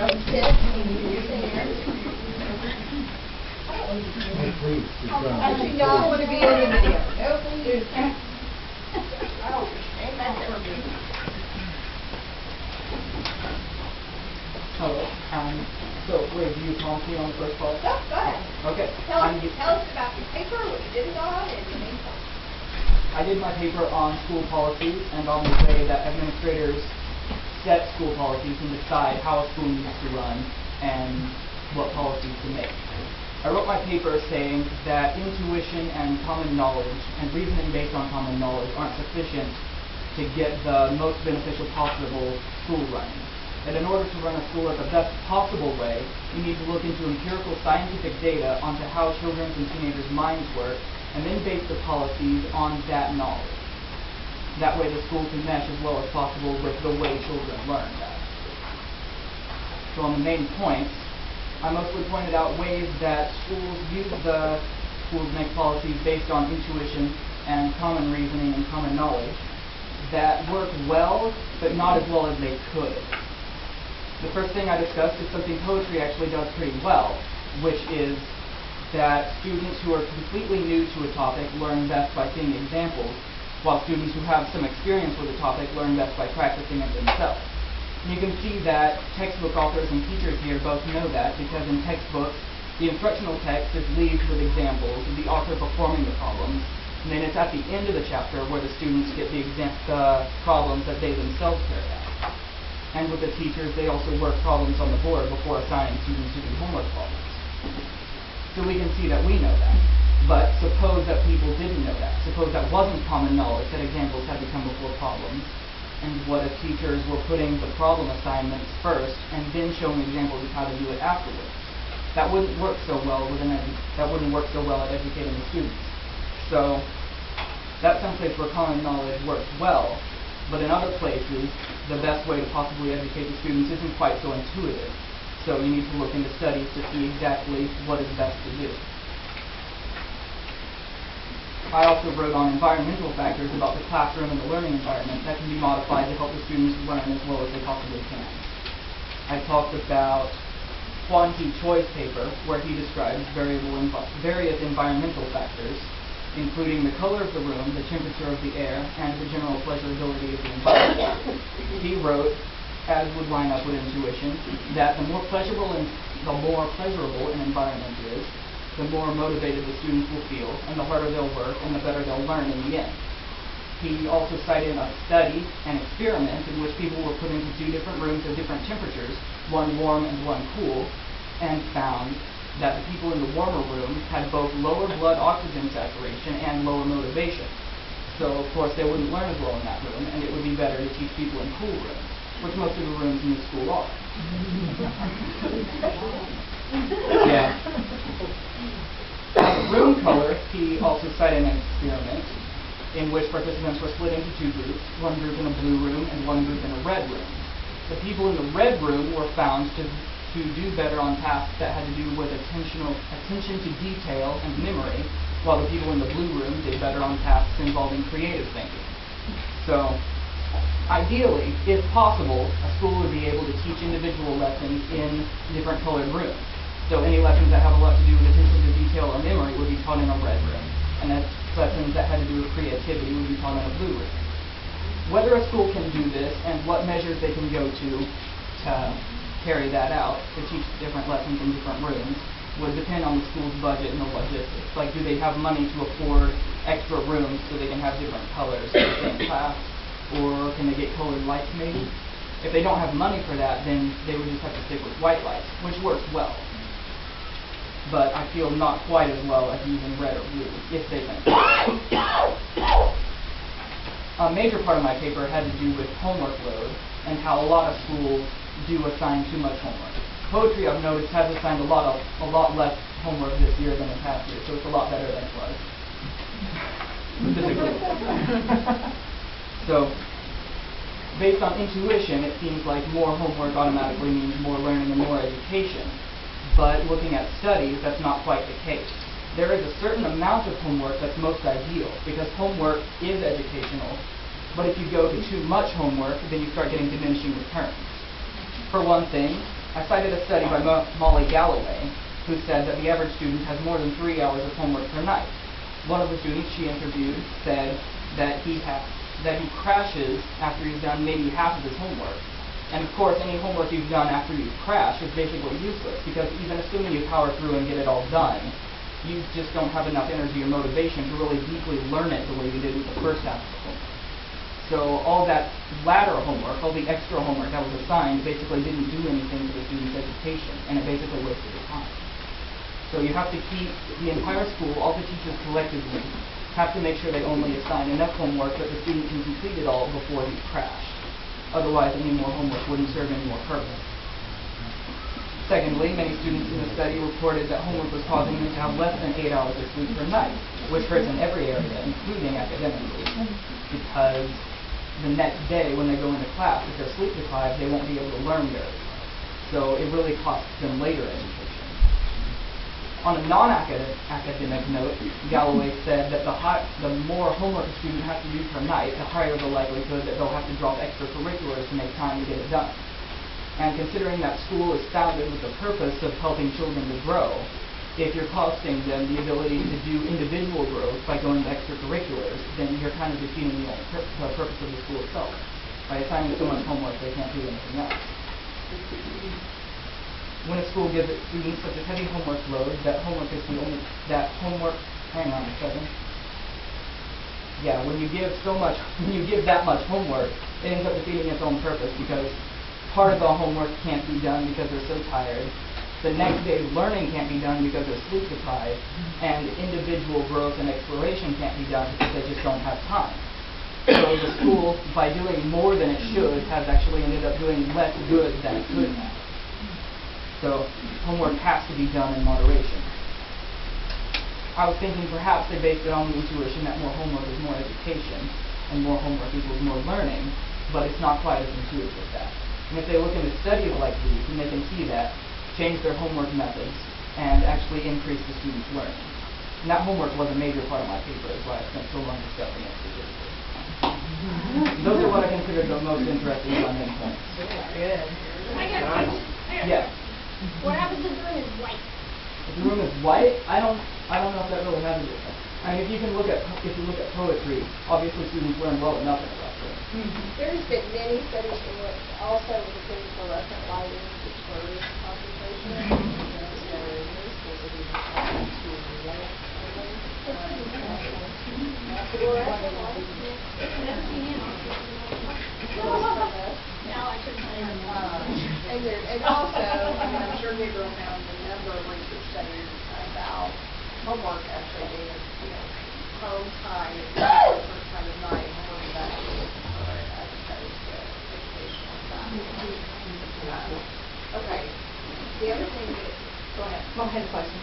Please. I do not want to be in the video. No, please. Hello. So, wait, do you prompt me on the first part? No, go ahead. Okay. Tell us about your paper, what you did it on, and your main point. I did my paper on school policies and on the way that administrators set school policies and decide how a school needs to run and what policies to make. I wrote my paper saying that intuition and common knowledge and reasoning based on common knowledge aren't sufficient to get the most beneficial possible school running. That in order to run a school in the best possible way, you need to look into empirical scientific data onto how children's and teenagers' minds work, and then base the policies on that knowledge. That way the school can mesh as well as possible with the way children learn that. So on the main points, I mostly pointed out ways that schools make policies based on intuition and common reasoning and common knowledge that work well, but not as well as they could. The first thing I discussed is something poetry actually does pretty well, which is that students who are completely new to a topic learn best by seeing examples, while students who have some experience with a topic learn best by practicing it themselves. And you can see that textbook authors and teachers here both know that, because in textbooks, the instructional text is leaves with examples of the author performing the problems, and then it's at the end of the chapter where the students get the problems that they themselves carry out. And with the teachers, they also work problems on the board before assigning students to do homework problems. So we can see that we know that. But suppose that people didn't know that. Suppose that wasn't common knowledge, that examples had to come before problems. And what if teachers were putting the problem assignments first and then showing examples of how to do it afterwards? That wouldn't work so well at educating the students. So that's some place where common knowledge works well. But in other places, the best way to possibly educate the students isn't quite so intuitive. So you need to look into studies to see exactly what is best to do. I also wrote on environmental factors about the classroom and the learning environment that can be modified to help the students learn as well as they possibly can. I talked about Huan He Choi's paper, where he describes various environmental factors, including the color of the room, the temperature of the air, and the general pleasurability of the environment. He wrote, as would line up with intuition, that the more pleasurable an environment is, the more motivated the students will feel, and the harder they'll work, and the better they'll learn in the end. He also cited a study, an experiment, in which people were put into two different rooms at different temperatures, one warm and one cool, and found that the people in the warmer room had both lower blood oxygen saturation and lower motivation. So, of course, they wouldn't learn as well in that room, and it would be better to teach people in cool rooms, which most of the rooms in the school are. Yeah. Room color, he also cited an experiment in which participants were split into two groups, one group in a blue room and one group in a red room. The people in the red room were found to do better on tasks that had to do with attention to detail and memory, while the people in the blue room did better on tasks involving creative thinking. So, ideally, if possible, a school would be able to teach individual lessons in different colored rooms. So any lessons that have a lot to do with attention to detail or memory would be taught in a red room, and lessons that had to do with creativity would be taught in a blue room. Whether a school can do this and what measures they can go to carry that out, to teach different lessons in different rooms, would depend on the school's budget and the logistics. Like, do they have money to afford extra rooms so they can have different colors for the same class, or can they get colored lights maybe? If they don't have money for that, then they would just have to stick with white lights, which works well. But I feel not quite as well as using red or blue, if they can. A major part of my paper had to do with homework load and how a lot of schools do assign too much homework. Poetry, I've noticed, has assigned a lot less homework this year than in past years, so it's a lot better than it was. So, based on intuition, it seems like more homework automatically means more learning and more education. But looking at studies, that's not quite the case. There is a certain amount of homework that's most ideal, because homework is educational. But if you go to too much homework, then you start getting diminishing returns. For one thing, I cited a study by Molly Galloway, who said that the average student has more than 3 hours of homework per night. One of the students she interviewed said that he crashes after he's done maybe half of his homework. And of course, any homework you've done after you've crashed is basically useless, because even assuming you power through and get it all done, you just don't have enough energy or motivation to really deeply learn it the way you did with the first half of the homework. So all that latter homework, all the extra homework that was assigned, basically didn't do anything to the student's education, and it basically wasted your time. So you have to keep the entire school, all the teachers collectively, have to make sure they only assign enough homework that the student can complete it all before he crashed. Otherwise, any more homework wouldn't serve any more purpose. Secondly, many students in the study reported that homework was causing them to have less than 8 hours of sleep per night, which hurts in every area, including academically, because the next day when they go into class, if they're sleep deprived, they won't be able to learn very well. So it really costs them later education. On a non-academic note, Galloway said that the more homework a student has to do per night, the higher the likelihood that they'll have to drop extracurriculars to make time to get it done. And considering that school is founded with the purpose of helping children to grow, if you're costing them the ability to do individual growth by going to extracurriculars, then you're kind of defeating the purpose of the school itself. By assigning so much homework, they can't do anything else. When a school gives its students such a heavy homework load, hang on a second. Yeah, when you give that much homework, it ends up defeating its own purpose, because part of the homework can't be done because they're so tired. The next day's learning can't be done because they're sleep deprived, and individual growth and exploration can't be done because they just don't have time. So the school, by doing more than it should, has actually ended up doing less good than it could have. So homework has to be done in moderation. I was thinking perhaps they based it on the intuition that more homework is more education, and more homework equals more learning, but it's not quite as intuitive as that. And if they look into studies like these, then they can see that, change their homework methods, and actually increase the students' learning. And that homework was a major part of my paper, is why I spent so long discussing it specifically. Those are what I consider the most interesting of my main points. Good. I got a question. Yeah. What happens if the room is white? If the room is white, I don't know if that really has a difference. I mean, if you look at poetry, obviously students learn well enough in a rough room. There's been many studies in which also with the things fluorescent lighting discourage concentration. So many schools have even tried to limit fluorescent lighting. And also, I'm sure Gabriel found a number of research studies about homework actually being, home time at a certain time of night, homework is actually occurring as opposed to educational time. Okay. The other thing that, go ahead. Well, I had a question.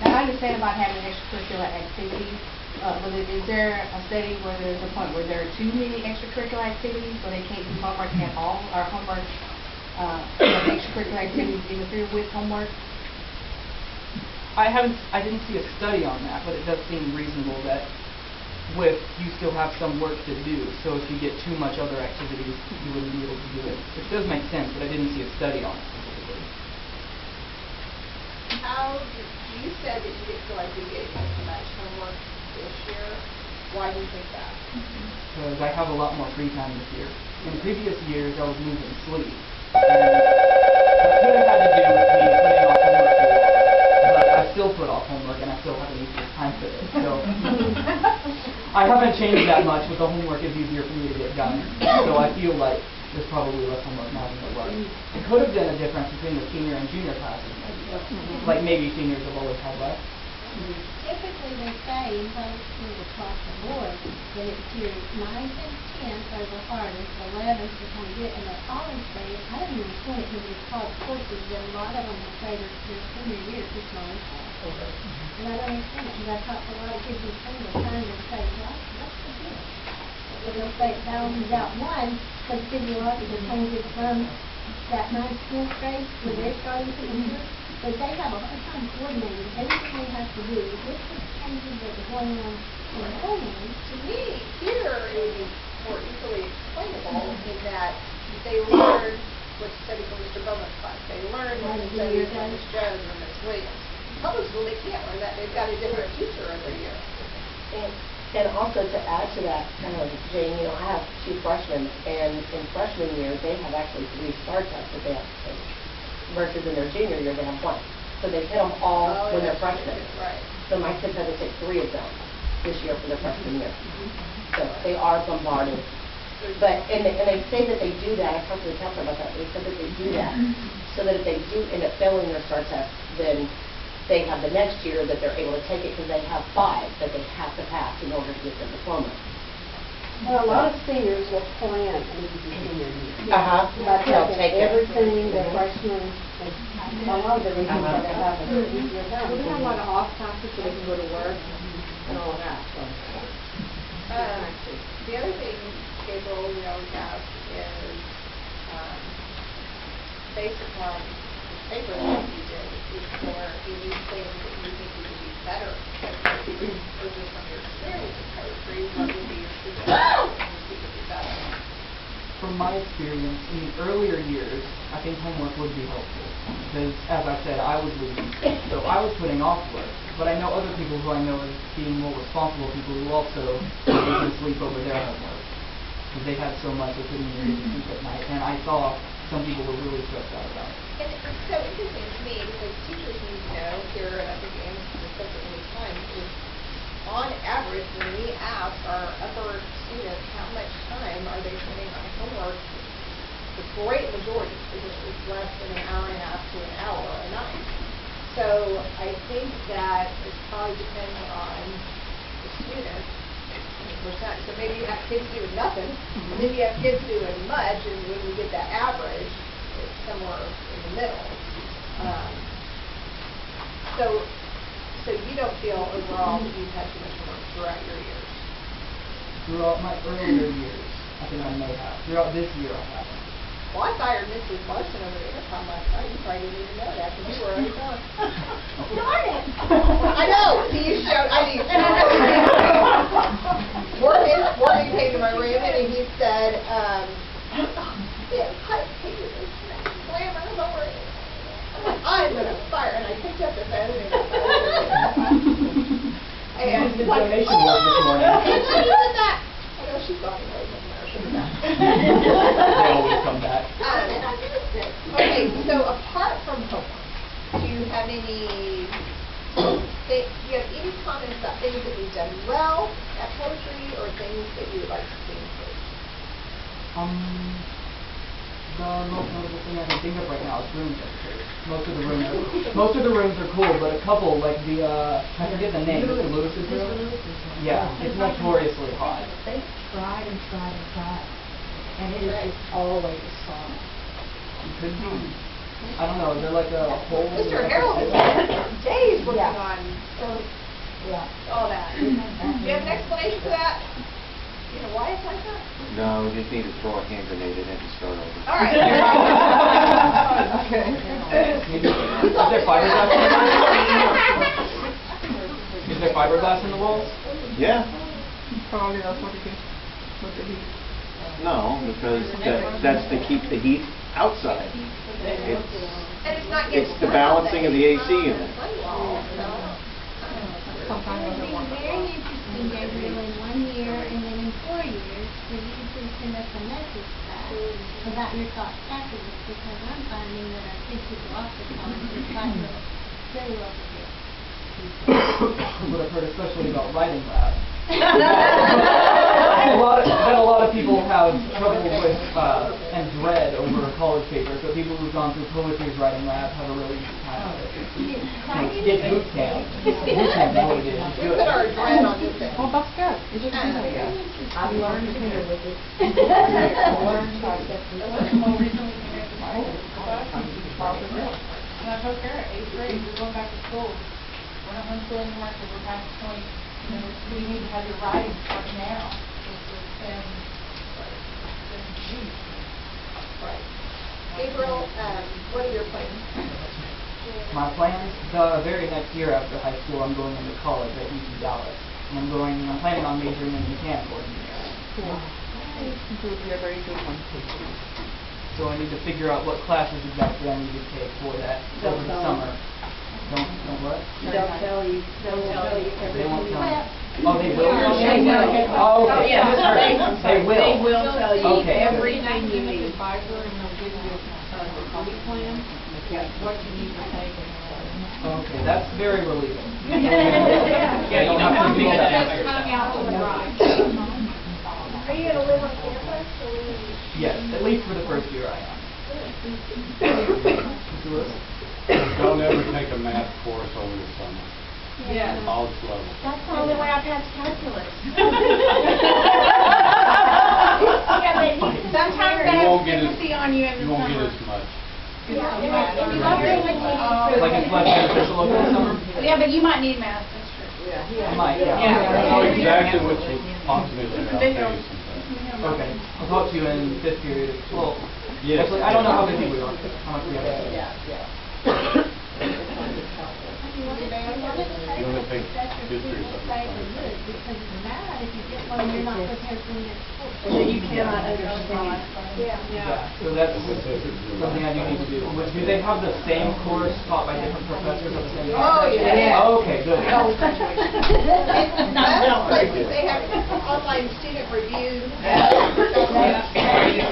Now, I understand about having extracurricular activities, but is there a study where there's a point where there are too many extracurricular activities, so they can't do homework at all, or homework, extracurricular activities interfere with homework? I didn't see a study on that, but it does seem reasonable that you still have some work to do, so if you get too much other activities, you wouldn't be able to do it. Which does make sense, but I didn't see a study on it specifically. You said that you didn't feel like you were getting as much homework this year. Why do you think that? Because I have a lot more free time this year. In previous years, I was losing sleep. And that could have had to do with me putting off homework too long. But I still put off homework, and I still haven't used this time for it. So I haven't changed that much, but the homework is easier for me to get done. So I feel like there's probably less homework now than there was. It could have been a difference between the senior and junior classes, maybe. Like maybe seniors have always had less. Typically, they say in public school across the board that it's years 9th and 10th are the hardest, 11th is going to get, and they always say, I don't even point it when it's called courses, that a lot of them will say their senior year is just not hard. And I don't understand it, because I talk to a lot of kids in school, they're trying to say, well, what's the deal? But they'll say it balances out one, but physiologically changes from that 9th, 10th grade, where they're starting to enter. But they have a hard time coordinating everything they have to do. This is changes that are going on in the homeland. To me, here it would be more easily explainable in that they learn which study from Mr. Bowman's class. They learn Right, what a study year from ago. Ms. Jones or Ms. Williams. Public school, they can't learn that. They've got a different teacher every year. And also to add to that, Jane, you know, I have 2 freshmen, and in freshman year, they have actually 3 STAR tests that they have to take, versus in their junior year, they have 1. So they hit them all Oh, when they're yeah. freshmen. Right. So my kids had to take 3 of them this year for their freshman year. So they are bombarded. But, and they say that they do that, I talked to the counselor about that, they said that they do that, so that if they do end up failing their STAR test, then they have the next year that they're able to take it, because they have 5 that they have to pass in order to get their diploma. Well, a lot of seniors will plan into the senior year. They'll By taking take it. everything that freshmen, a lot of the reasons why they have it. Well, they have a lot of off classes so they can go to work and all of that, so. The other thing, Gabriel, we always ask is, based upon the paper that you did, is there any things that you think you could be better at poetry? Or just from your experience in poetry, what would be your secret things you could be better at? From my experience, in the earlier years, I think homework would be helpful. Because, as I said, I was losing. So I was putting off work. But I know other people who I know as being more responsible people who also can sleep over their homework. Because they had so much they couldn't even sleep at night. And I saw some people were really stressed out about it. And it's so interesting to me because teachers need to know here, and I think Anne discussed it many times, is on average, when we ask our upper students how much time are they spending on homework, the great majority is less than an hour and a half to an hour a night. So I think that it probably depends on the student. So maybe you have kids doing nothing, and then you have kids doing much, and when we get that average, it's somewhere in the middle. So you don't feel overall that you've had too much work throughout your years? Throughout my earlier years, I think I may have. Throughout this year, I haven't. Well, I fired Mrs. Larson over the intercom last night. You probably didn't even know that because you were already gone. Darn it! I know. See, you showed. I mean, Morgan came to my room and he said, "Yeah, I hate this glamour over it." I'm like, I'm gonna fire, and I picked up the phone and The donation was this morning. She did that. I know she's gone away from there. They always come back. Okay, so apart from homework, do you have any comments about things that we've done well at poetry or things that you would like to see improved? The most notable thing I can think of right now is room temperature. Most of the rooms are cool, but a couple, like the I forget the name, Mr. Lewis's room. Yeah, it's notoriously hot. They tried and tried and tried, and it is just always soft. It could be. I don't know. They're like a whole. Mr. Harold has spent days working Yeah. on Yeah. all that. Do you have an explanation for that? You know why it's like that? No, we just need to throw a hand grenade in it and start over. All right. Maybe, is there fiberglass in the walls? Is there fiberglass in the walls? Yeah? Probably that's what it is. With the heat. No, because that's to keep the heat outside. And it's not getting It's the balancing of the AC unit. Sometimes It doesn't would work. be very interesting, Gabriel, in 1 year and then in 4 years, for you to send us a message back about your thoughts afterwards, because I'm finding that our kids who go off the college are fighting very well prepared. What I've heard, especially about writing lab. a lot of people have trouble with and dread over college papers, but people who've gone through poetry's writing lab have a really easy time with it. It's boot camp. Boot camp is what it is. It's We good. put our dread on this thing. Well, that's good. You just do that. I've learned to live with it. And I told Kara, 8th grade, we're going back to school. We're not homeschooling anymore because we're past the point, we need to have your writing start now. It's been June. Right. Gabriel, what are your plans? My plans, the very next year after high school, I'm going into college at UC Dallas. And I'm planning on majoring in mechanical engineering. It would be a very good one. So I need to figure out what classes exactly I need to take for that over the summer. Don't what? They'll tell you They won't everything. tell me. Oh, they will? They will. Oh, okay. Yeah, They will. They will tell you Okay. everything you need. Advisor, and they'll give you the study plan, what you need to take. Okay, that's very relieving. Yeah, you don't have to do that. Hung out on the ride. Are you gonna live on campus or will you? Yes, at least for the first year I am. Mr. Lewis? Don't ever take a math course over the summer, Yeah. college level. That's the only way I pass calculus. Sometimes You that won't has get as- empathy on you in the You won't get summer. as much. Yeah, and you love being with me. Like it's less beneficial over the summer? Yeah, but you might need math, that's true. I might, yeah. I know exactly what you approximately, I'll tell you sometime. Okay, I'll talk to you in fifth period. Well, Yes. actually, I don't know how busy we are, how much we have. You wanna take history or something? Because it's bad if you get one, you're not prepared for the next course. And then you cannot understand. Yeah, so that's something I do need to do. Do they have the same course taught by different professors at the same time? Oh, yeah. Oh, okay, good. They have online student review.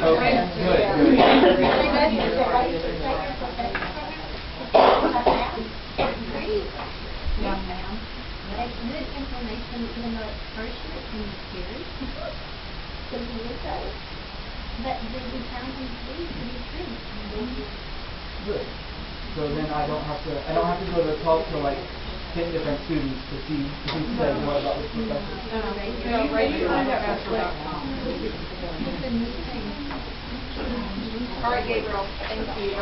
Okay, good, good. Young man. It's good information, even though it's first year, it's going to be scary. Some people say. But we found them to be true. Good. So then I don't have to go to talk to like 10 different students to see who says what about this professor. All right, Gabriel, thank you.